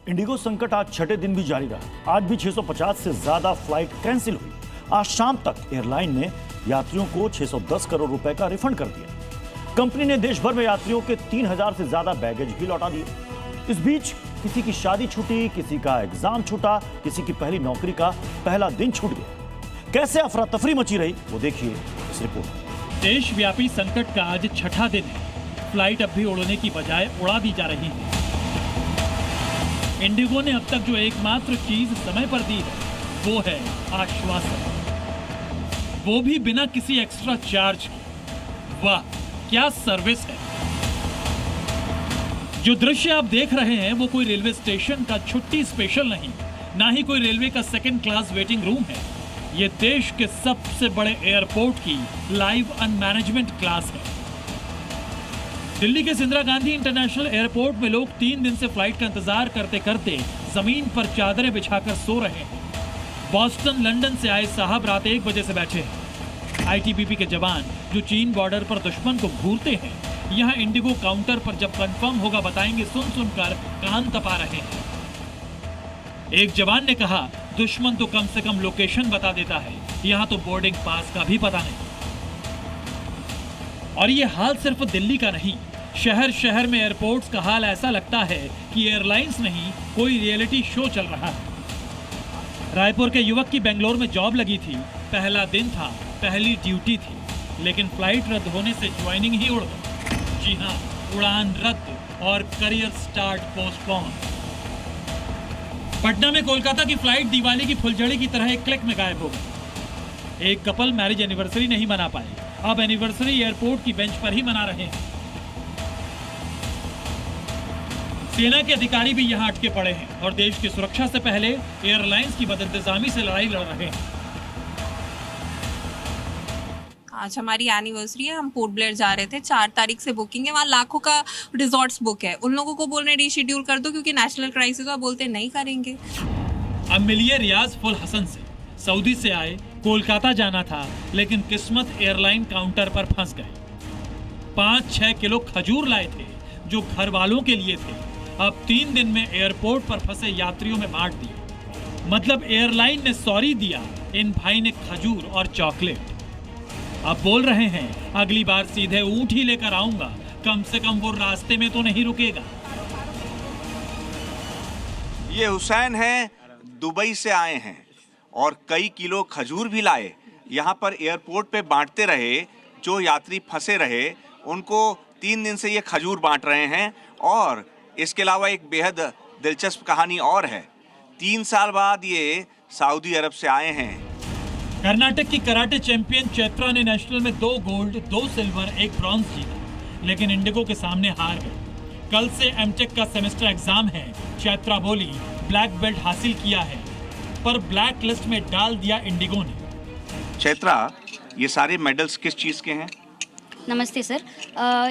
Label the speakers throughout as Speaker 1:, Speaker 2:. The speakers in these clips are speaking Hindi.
Speaker 1: इंडिगो संकट आज छठे दिन भी जारी रहा। आज भी 650 से ज्यादा फ्लाइट कैंसिल हुई। आज शाम तक एयरलाइन ने यात्रियों को 610 करोड़ रुपए का रिफंड कर दिया। कंपनी ने देश भर में यात्रियों के 3000 से ज्यादा बैगेज भी लौटा दिए। इस बीच किसी की शादी छूटी, किसी का एग्जाम छूटा, किसी की पहली नौकरी का पहला दिन छूट गया। कैसे अफरा तफरी मची रही वो देखिए इस रिपोर्ट।
Speaker 2: देशव्यापी संकट का आज छठा दिन है। फ्लाइट अब भी उड़ने की बजाय उड़ा दी जा रही है। इंडिगो ने अब तक जो एकमात्र चीज समय पर दी है वो है आश्वासन, वो भी बिना किसी एक्स्ट्रा चार्ज के। वाह क्या सर्विस है। जो दृश्य आप देख रहे हैं वो कोई रेलवे स्टेशन का छुट्टी स्पेशल नहीं, ना ही कोई रेलवे का सेकंड क्लास वेटिंग रूम है। ये देश के सबसे बड़े एयरपोर्ट की लाइव अनमैनेजमेंट क्लास है। दिल्ली के इंदिरा गांधी इंटरनेशनल एयरपोर्ट में लोग 3 दिन से फ्लाइट का इंतजार करते करते जमीन पर चादरें बिछाकर सो रहे हैं। बॉस्टन लंदन से आए साहब रात 1 बजे से बैठे हैं। आईटीबीपी के जवान जो चीन बॉर्डर पर दुश्मन को घूरते हैं, यहाँ इंडिगो काउंटर पर जब कंफर्म होगा बताएंगे सुन सुनकर कान तपा रहे हैं। एक जवान ने कहा, दुश्मन तो कम से कम लोकेशन बता देता है, यहाँ तो बोर्डिंग पास का भी पता नहीं। और ये हाल सिर्फ दिल्ली का नहीं, शहर शहर में एयरपोर्ट्स का हाल ऐसा लगता है कि एयरलाइंस नहीं कोई रियलिटी शो चल रहा है। रायपुर के युवक की बेंगलोर में जॉब लगी थी। पहला दिन था, पहली ड्यूटी थी, लेकिन फ्लाइट रद्द होने से ज्वाइनिंग ही उड़ गई। जी हाँ, उड़ान रद्द और करियर स्टार्ट पोस्टपोन। पटना में कोलकाता की फ्लाइट दिवाली की फुलझड़ी की तरह एक क्लिक में गायब हो गई। एक कपल मैरिज एनिवर्सरी नहीं मना पाए, अब एनिवर्सरी एयरपोर्ट की बेंच पर ही मना रहे हैं। सेना के अधिकारी भी यहाँ अटके पड़े हैं और देश की सुरक्षा से पहले एयरलाइंस की बदइंतजामी से लड़ाई लड़ रहे हैं।
Speaker 3: आज हमारी एनिवर्सरी है, हम पोर्ट ब्लेयर जा रहे थे। 4 तारीख से बुकिंग है, वहाँ लाखों का रिजॉर्ट्स बुक है। उन लोगों को बोल रहे रीशेड्यूल कर दो क्योंकि नेशनल क्राइसिस है, बोलते नहीं करेंगे।
Speaker 2: अब मिलिए रियाज फुल हसन से। सऊदी से आए, कोलकाता जाना था, लेकिन किस्मत एयरलाइन काउंटर पर फंस गए। 5-6 किलो खजूर लाए थे जो घर वालों के लिए थे। अब 3 दिन में एयरपोर्ट पर फंसे यात्रियों में बांट दिए। मतलब एयरलाइन ने सॉरी दिया, इन भाई ने खजूर और चॉकलेट। अब बोल रहे हैं अगली बार सीधे ऊंट ही लेकर आऊंगा, कम से कम वो रास्ते में तो नहीं रुकेगा।
Speaker 4: ये हुसैन है, दुबई से आए हैं और कई किलो खजूर भी लाए। यहाँ पर एयरपोर्ट पे बांटते रहे, जो यात्री फंसे रहे उनको 3 दिन से ये खजूर बांट रहे हैं। और इसके अलावा एक बेहद दिलचस्प कहानी और है। 3 साल बाद ये सऊदी अरब से आए हैं।
Speaker 2: कर्नाटक की कराटे चैंपियन चैत्रा ने नेशनल में 2 गोल्ड, 2 सिल्वर, 1 ब्रॉन्ज जीता, लेकिन इंडिगो के सामने हार गई। कल से एमटेक का सेमेस्टर एग्जाम है। चैत्रा बोली ब्लैक बेल्ट हासिल किया है, पर ब्लैक लिस्ट में डाल दिया इंडिगो ने।
Speaker 4: चैत्रा, ये सारे मेडल्स किस चीज के हैं?
Speaker 5: नमस्ते सर,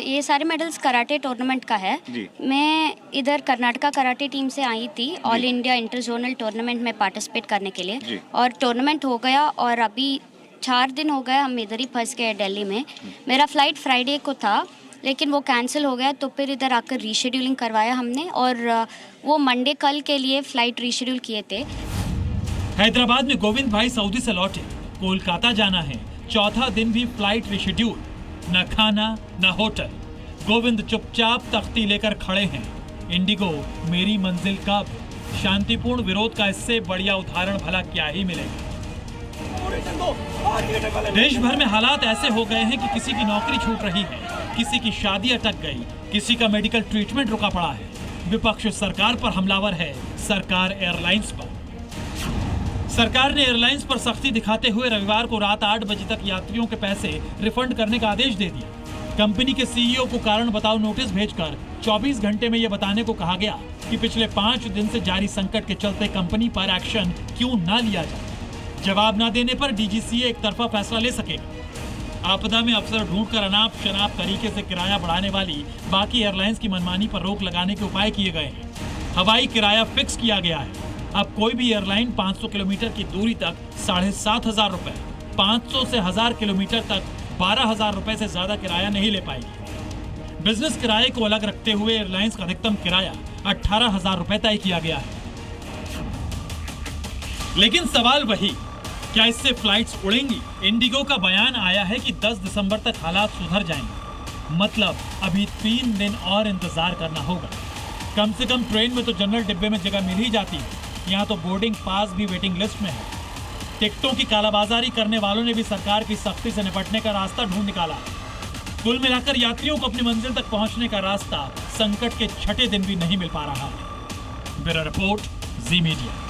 Speaker 5: ये सारे मेडल्स कराटे टूर्नामेंट का है
Speaker 4: जी।
Speaker 5: मैं इधर कर्नाटका कराटे टीम से आई थी all India inter zonal tournament में पार्टिसिपेट करने के लिए, और टूर्नामेंट हो गया और अभी 4 दिन हो गए हम इधर ही फंस गए दिल्ली में। मेरा फ्लाइट फ्राइडे को था लेकिन वो कैंसिल हो गया, तो फिर इधर आकर रीशेड्यूलिंग करवाया हमने और वो मंडे कल के लिए फ्लाइट रीशेड्यूल किए थे।
Speaker 2: हैदराबाद में गोविंद भाई सऊदी से लौटे, कोलकाता जाना है। चौथा दिन भी फ्लाइट रीशेड्यूल, न खाना न होटल। गोविंद चुपचाप तख्ती लेकर खड़े हैं। इंडिगो मेरी मंजिल कब? शांतिपूर्ण विरोध का इससे बढ़िया उदाहरण भला क्या ही मिलेगा। देश भर में हालात ऐसे हो गए हैं कि किसी की नौकरी छूट रही है, किसी की शादी अटक गई, किसी का मेडिकल ट्रीटमेंट रुका पड़ा है। विपक्ष सरकार पर हमलावर है, सरकार एयरलाइंस पर। सरकार ने एयरलाइंस पर सख्ती दिखाते हुए रविवार को रात 8 बजे तक यात्रियों के पैसे रिफंड करने का आदेश दे दिया। कंपनी के सीईओ को कारण बताओ नोटिस भेजकर 24 घंटे में यह बताने को कहा गया कि पिछले 5 दिन से जारी संकट के चलते कंपनी पर एक्शन क्यों न लिया जाए। जवाब न देने पर डीजीसीए एक तरफा फैसला ले सकेगा। आपदा में अफसर ढूंढकर अनाप शनाप तरीके से किराया बढ़ाने वाली बाकी एयरलाइंस की मनमानी पर रोक लगाने के उपाय किए गए हैं। हवाई किराया फिक्स किया गया है। अब कोई भी एयरलाइन 500 किलोमीटर की दूरी तक 7,500 रुपए, 500 से 1000 किलोमीटर तक 12,000 रुपए से ज्यादा किराया नहीं ले पाएगी। बिजनेस किराए को अलग रखते हुए एयरलाइंस का अधिकतम किराया 18,000 रुपए तय किया गया है। लेकिन सवाल वही, क्या इससे फ्लाइट्स उड़ेंगी? इंडिगो का बयान आया है कि 10 दिसंबर तक हालात सुधर जाएंगे। मतलब अभी 3 दिन और इंतजार करना होगा। कम से कम ट्रेन में तो जनरल डिब्बे में जगह मिल ही जाती है, यहाँ तो बोर्डिंग पास भी वेटिंग लिस्ट में है। टिकटों की कालाबाजारी करने वालों ने भी सरकार की सख्ती से निपटने का रास्ता ढूंढ निकाला। कुल मिलाकर यात्रियों को अपनी मंजिल तक पहुंचने का रास्ता संकट के छठे दिन भी नहीं मिल पा रहा है। ब्यूरो रिपोर्ट, जी मीडिया।